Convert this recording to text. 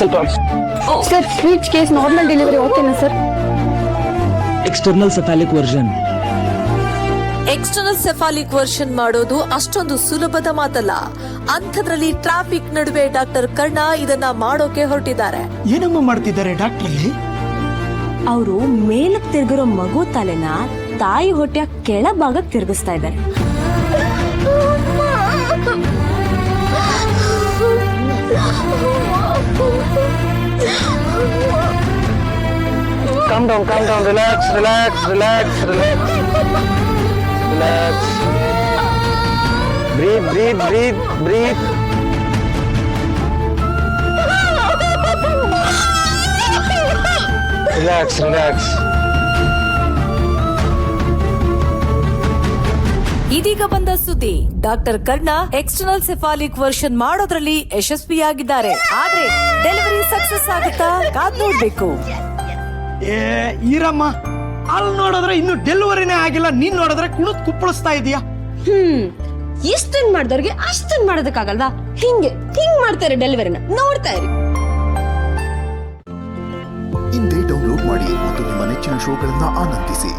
ಸ್ವಲ್ಪ sir speech case normal delivery ಓಕೆನಾ sir? External cephalic version. External cephalic version ಮಾಡೋದು ಅಷ್ಟೊಂದು ಸುಲಭದ ಮಾತಲ್ಲ. ಅಂಥದ್ರಲ್ಲಿ ಟ್ರಾಫಿಕ್ ನಡುವೆ ಡಾಕ್ಟರ್ ಕರ್ಣ ಇದನ್ನ ಮಾಡೋಕೆ ಹೊರಟಿದ್ದಾರೆ. ಏನಮ್ಮ ಮಾಡ್ತಿದ್ದಾರೆ ಡಾಕ್ಟರ್ ಅಲ್ಲಿ? ಅವರು ಮೇಲಕ್ ತಿರ್ಗಿರೋ ಮಗು ತಲೆನ ತಾಯಿ ಹೊಟ್ಟೆಯ ಕೆಳಭಾಗಕ್ಕೆ ತಿರುಗಿಸ್ತಾ ಇದ್ದಾರೆ. Calm down, relax. Breathe. Relax. ಇದೀಗ ಬಂದ ಸುದ್ದಿ, doctor Karna external cephalic version ಮಾಡೋದ್ರಲ್ಲಿ ಯಶಸ್ವಿಯಾಗಿದ್ದಾರೆ. ಆದ್ರೆ ಡೆಲಿವರಿ ಸಕ್ಸಸ್ ಆಗುತ್ತಾ ಕಾದ್ ನೋಡ್ಬೇಕು. ಈರಮ್ಮ ಅಲ್ಲಿ ನೋಡಿದ್ರೆ ಇನ್ನು ಡೆಲಿವರಿನೇ ಆಗಿಲ್ಲ, ನೀನ್ ನೋಡಿದ್ರೆ ಕುಣಿದ್ ಕುಪ್ಪಳಿಸ್ತಾ ಇದೀಯಾ. ಇಷ್ಟನ್ ಮಾಡಿದವ್ರಿಗೆ ಅಷ್ಟನ್ ಮಾಡೋದಕ್ಕಾಗಲ್ವಾ? ಹಿಂಗ್ ಮಾಡ್ತಾರೆ ಡೆಲಿವರಿನ, ನೋಡ್ತಾ ಇರಿ. ಇಂದೇ ಡೌನ್ಲೋಡ್ ಮಾಡಿ ಮತ್ತು ನಿಮ್ಮ ನೆಚ್ಚಿನ ಶೋಗಳನ್ನ ಆನಂದಿಸಿ.